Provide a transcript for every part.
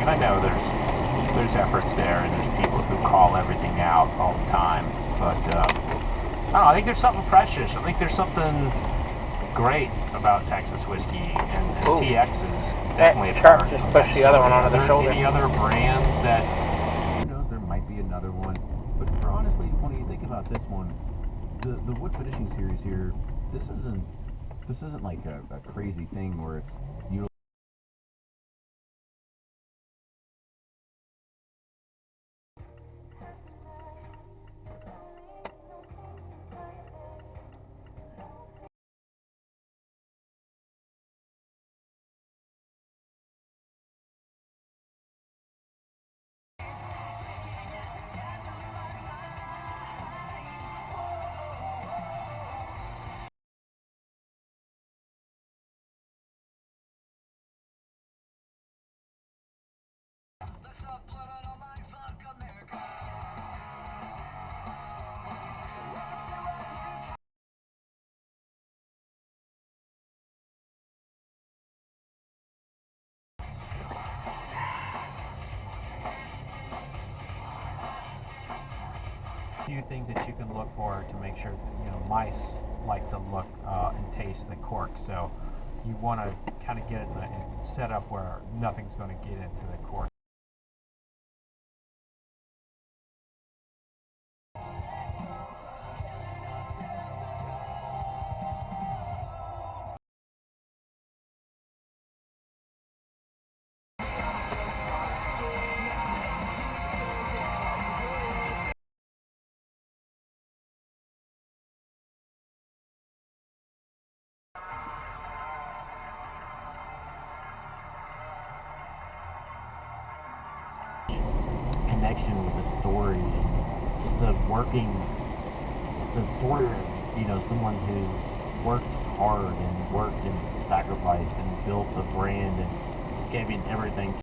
And I know there's efforts there, and there's people who call everything out all the time. But I don't know. I think there's something precious. I think there's something great about Texas whiskey, and TX is definitely a part. Just push the other one onto the shoulder. Any other brands that? Who knows? There might be another one. But for honestly, when you think about this one, the wood finishing series here, this isn't like a crazy thing where it's few things that you can look for to make sure that mice like to look and taste the cork. So you want to kind of get it set up where nothing's going to get into the cork. Connection with the story. It's a story of someone who's worked hard and worked and sacrificed and built a brand and gave it everything.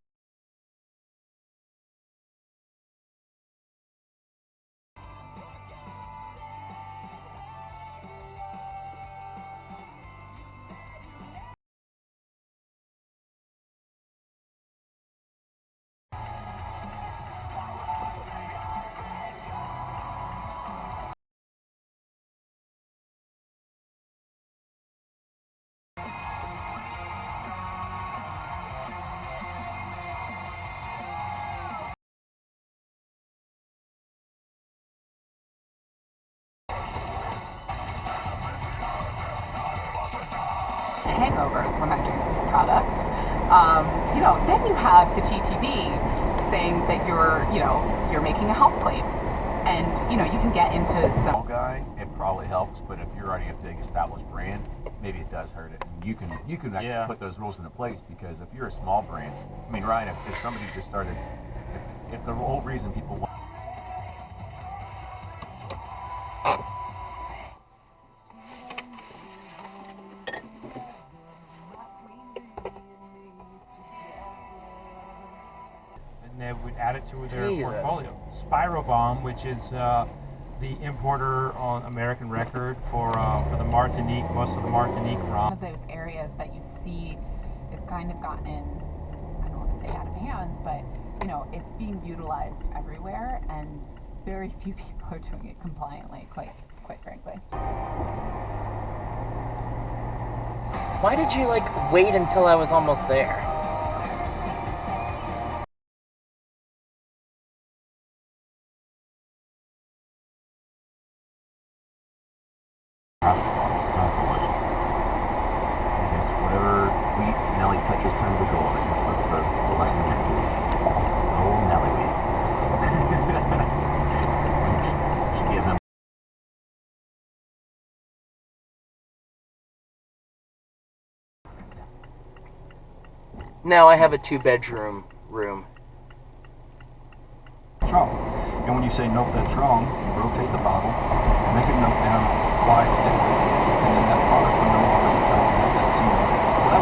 Hangovers when I drink this product. Then you have the GTB saying that you're making a health claim, and you can get into some Guy, it probably helps, but if you're already a big established brand, maybe it does hurt it. And you can actually put those rules into place, because if you're a small brand, I mean, Ryan, if somebody just started, if the whole reason people want they would add it to their portfolio. Spirobomb, which is the importer on American record for the Martinique, most of the Martinique rum. One of those areas that you see it's kind of gotten, I don't want to say out of hand, but it's being utilized everywhere, and very few people are doing it compliantly, quite frankly. Why did you wait until I was almost there? Sounds delicious. I guess whatever wheat Nelly touches turns to gold. I guess that's the lesson here. Oh, Nelly wheat. Should give them. Now I have a 2-bedroom room. Wrong. And when you say nope, that's wrong, you rotate the bottle, make a note down why it's different, and then that product will no longer become that seal. So that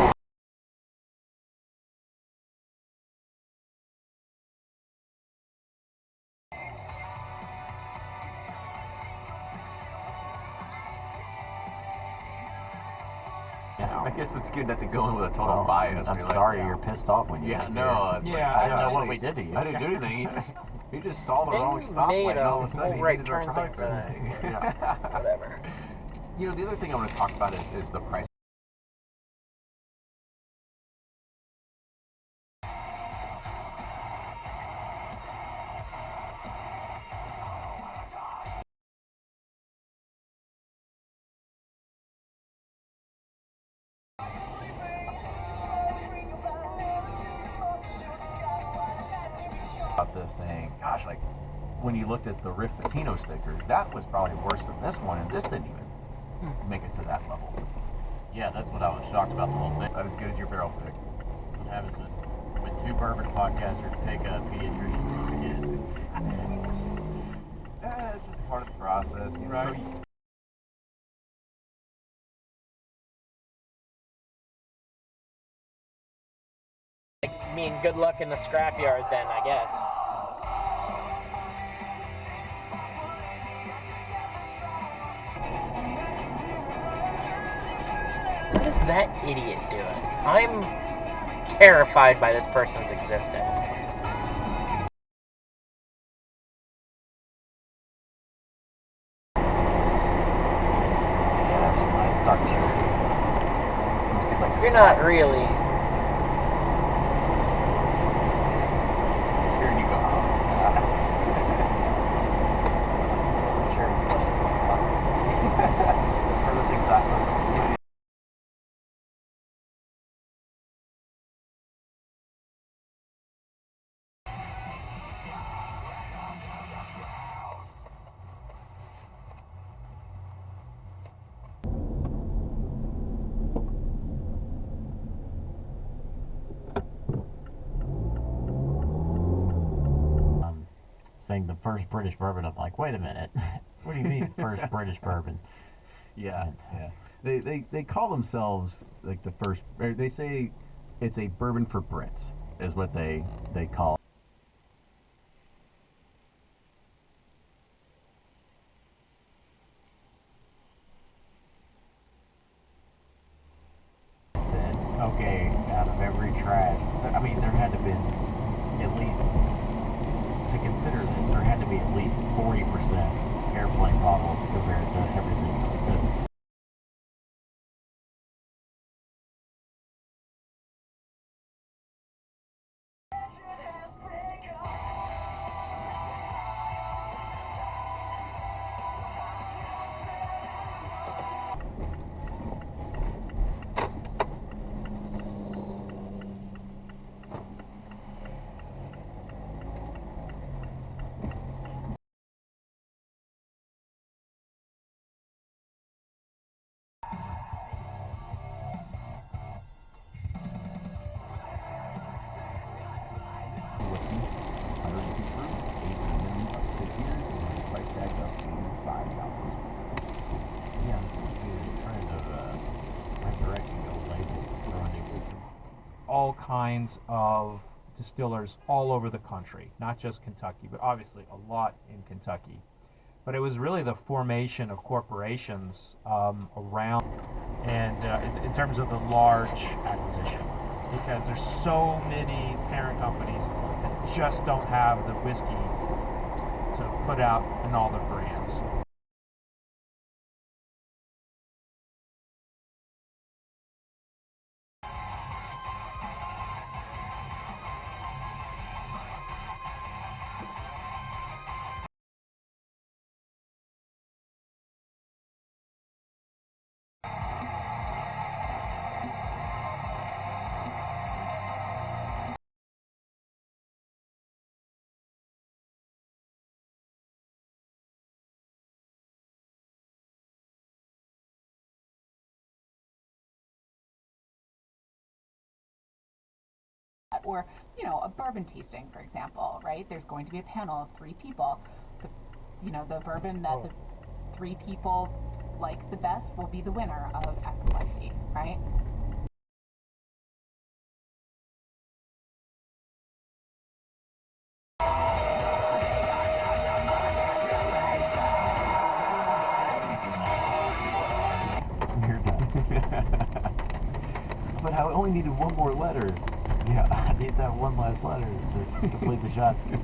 will I guess it's good not to go in with a total bias. I'm sorry you're pissed off when you Yeah, get no. here. Yeah, I didn't know what we did to you. I didn't do anything. He just saw the wrong They stoplight. made and all a of a sudden whole he right needed our turn thing product. for that. Yeah. Whatever. You know, the other thing I want to talk about is the price. About this thing, gosh, like when you looked at the Riff Patino sticker, that was probably worse than this one, and this didn't even make it to that level. Yeah, that's what I was shocked about the whole thing. Not as good as your barrel picks. What happens when two bourbon podcasters pick a pediatrician for kids? It's just part of the process, you know. I mean, good luck in the scrapyard then, I guess. What is that idiot doing? I'm terrified by this person's existence. Yeah, that's a nice dark shirt. Let's get like You're not really. Here you go. shirt slush in my pocket. That's exactly. Saying the first British bourbon, I'm like, wait a minute. What do you mean first British bourbon? Yeah, yeah. They call themselves like the first. Or they say it's a bourbon for Brits, is what they call it. Said, okay, out of every trash, I mean, there had to have been at least, to consider this, there had to be at least 40% airplane bottles compared to everything else too. Yeah, I'm supposed to be trying to resurrecting the old label, throwing new whiskey. all kinds of distillers all over the country, not just Kentucky, but obviously a lot in Kentucky. But it was really the formation of corporations around, and in terms of the large acquisition, because there's so many parent companies that just don't have the whiskey to put out in all their brands. Or, you know, a bourbon tasting, for example, right? There's going to be a panel of 3 people. The bourbon that the 3 people like the best will be the winner of XYZ, right? only needed one more letter. Yeah, I need that one last letter to complete the shot scoop.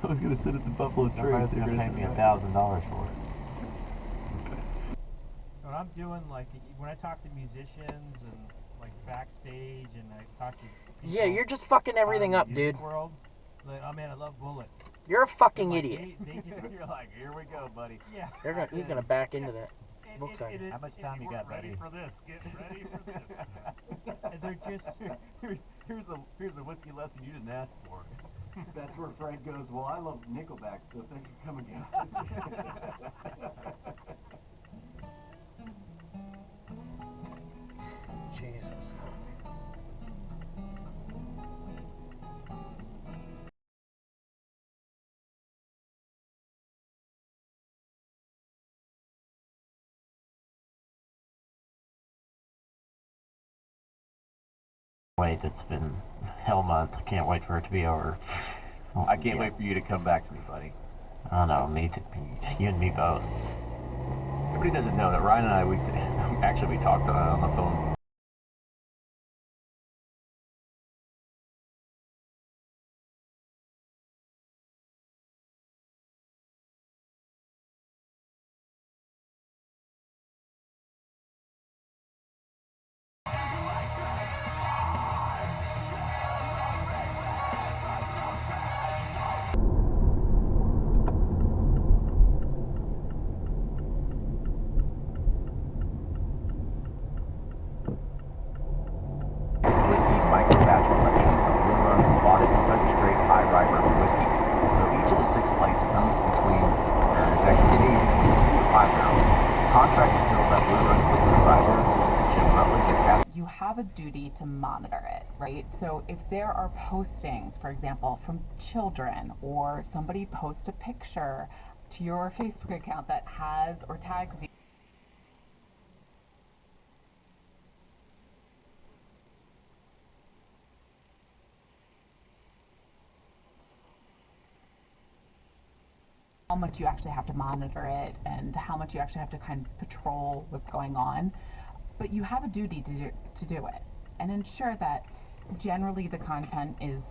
I was gonna sit at the Buffalo Trace. Somebody's gonna pay me $1,000 for it. When I'm doing like when I talk to musicians and like backstage and I talk to people Yeah, you're just fucking everything out up, in the music dude. World, like, oh man, I love Bullet. You're a fucking Like, idiot. you're like, here we go, buddy. Yeah. He's gonna back into that. Book It signing. is- How much time you got, ready buddy? for this? Get ready for this. And they're just Here's the whiskey lesson you didn't ask for. That's where Fred goes, well, I love Nickelback, so thanks for coming in. Jesus. Wait, it's been hell month. I can't wait for it to be over. I can't wait for you to come back to me, buddy. I don't know, me too. You and me both. Everybody doesn't know that Ryan and I, we talked on the phone. Whiskey micro batch collection of Blue Run's Bottled Kentucky Straight High Rye Bourbon Whiskey. So each of the 6 plates comes between, is actually made between 2 to 5 barrels. Contract distilled by Blue Run's liquid riser, hosted Jim Rutledge at Cast. You have a duty to monitor it, right? So if there are postings, for example, from children, or somebody posts a picture to your Facebook account that has or tags you, how much you actually have to monitor it and how much you actually have to kind of patrol what's going on. But you have a duty to do it and ensure that generally the content is,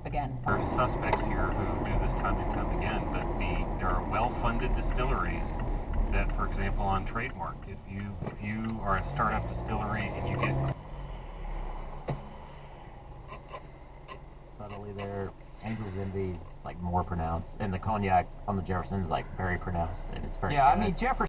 again, There are suspects here who do this time and time again, but there are well-funded distilleries that, for example, on trademark, if you are a startup distillery and you get Subtly there, Angel's Envy is like more pronounced, and the cognac on the Jefferson is like very pronounced, and it's very Yeah, I good. mean Jefferson.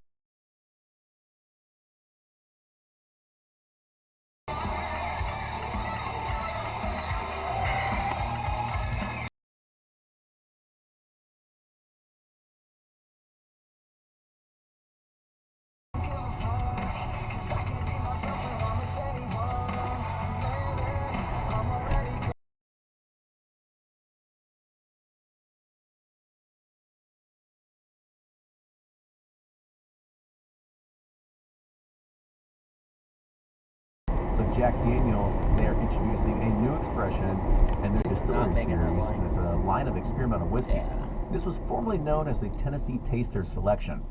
So Jack Daniels, they're introducing a new expression in their distillery Not making that series. line. It's a line of experimental whiskeys. Yeah. This was formerly known as the Tennessee Taster Selection.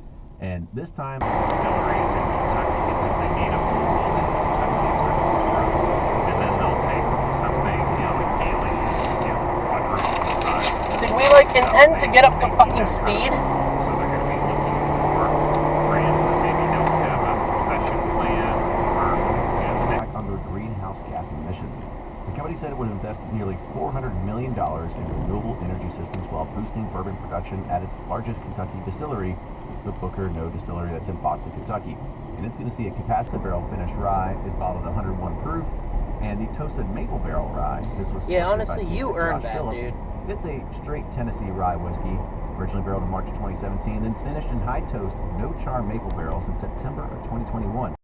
And this time, distilleries in Kentucky because they need a foothold in Kentucky for the brew. And then they'll take something, like Bailey's, quadruple in size. Did we intend to get up to fucking speed? So they're going to be looking for brands that maybe don't have a succession plan or, the next. under greenhouse gas emissions. The company said it would invest nearly $400 million in renewable energy systems while boosting bourbon production at its largest Kentucky distillery, the Booker No Distillery that's in Boston, Kentucky. And it's going to see a capacity barrel finished rye is bottled at 101 proof, and the toasted maple barrel rye. This was Yeah, selected by honestly, you Josh earned that, Phillips. dude. It's a straight Tennessee rye whiskey, originally barreled in March of 2017, then finished in high toast, no char maple barrels in September of 2021.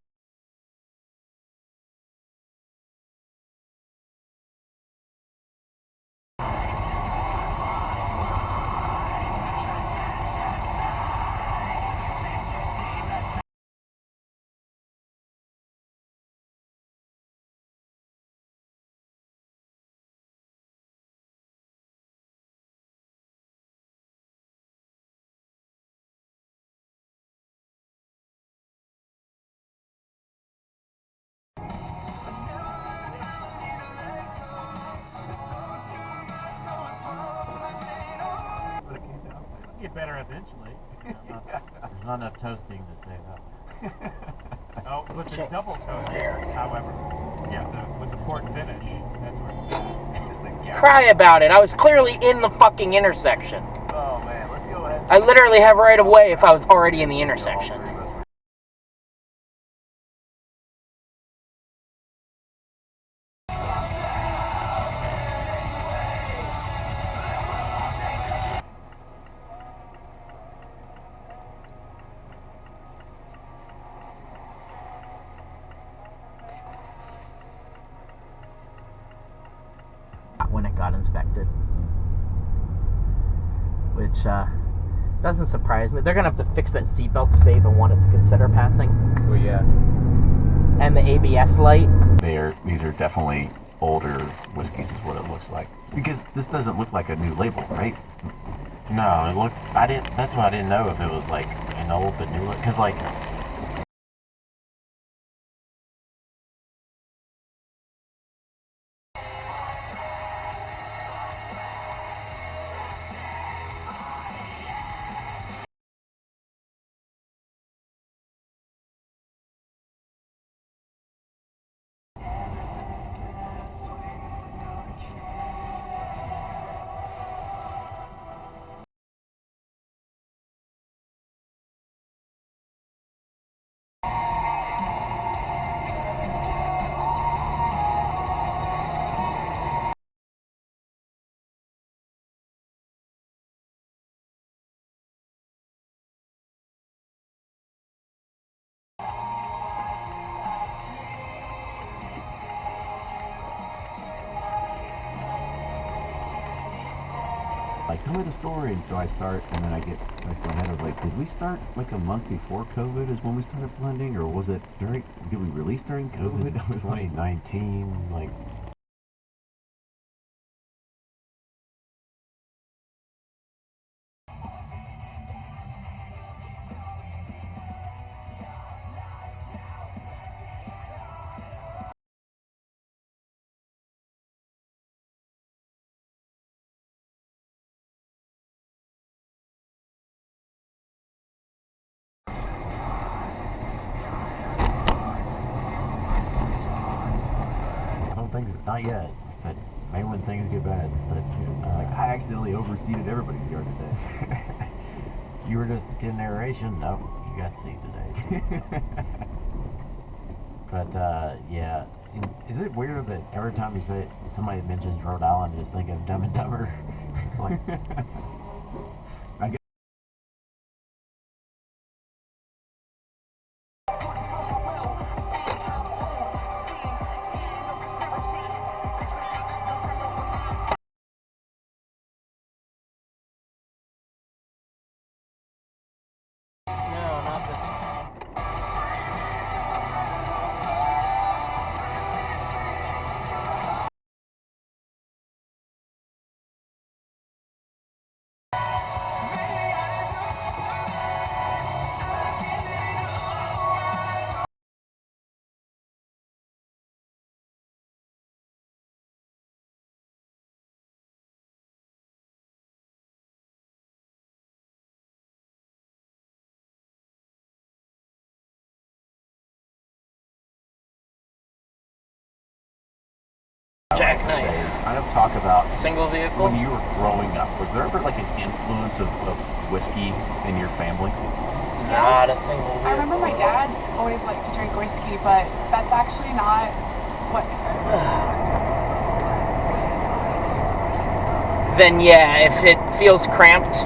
better eventually. There's not enough toasting to save up. Oh, with the double toaster, however, with the port finish, that's where it's at. Cry about it. I was clearly in the fucking intersection. Oh man, let's go ahead. I literally have right of way if I was already in the intersection. When it got inspected, which doesn't surprise me. They're gonna have to fix that seatbelt if they even want it to consider passing. Oh yeah. And the ABS light. These are definitely older whiskeys, is what it looks like. Because this doesn't look like a new label, right? No, it looked. I didn't. That's why I didn't know if it was like an old but new look. Because like. Like, tell me the story. And so I start, and then I get nice in my head. I was like, did we start like a month before COVID is when we started blending? Or was it during, did we release during COVID? It was 2019, like. I don't think not yet, but maybe when things get bad. But Like, I accidentally overseeded everybody's yard today. you were just getting aeration. Nope, you got seed today. But yeah, is it weird that every time you say somebody mentions Rhode Island, you just think of Dumb and Dumber? It's like. No, not this one. Jackknife. I don't talk about Single vehicle? when you were growing up. Was there ever like an influence of whiskey in your family? Not a single vehicle. I remember my dad always liked to drink whiskey, but that's actually not what. Then yeah, if it feels cramped,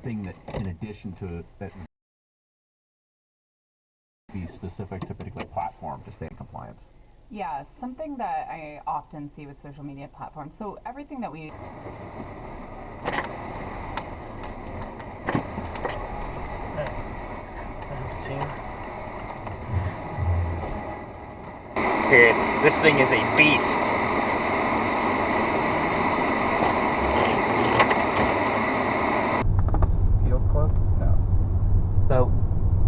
Thing that, in addition to that, be specific to a particular platform to stay in compliance. Yeah, something that I often see with social media platforms. So everything that we. nice. Period. This thing is a beast. Field club? No. So,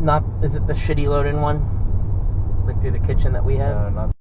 not, is it the shitty loading one? Like through the kitchen that we had? No, not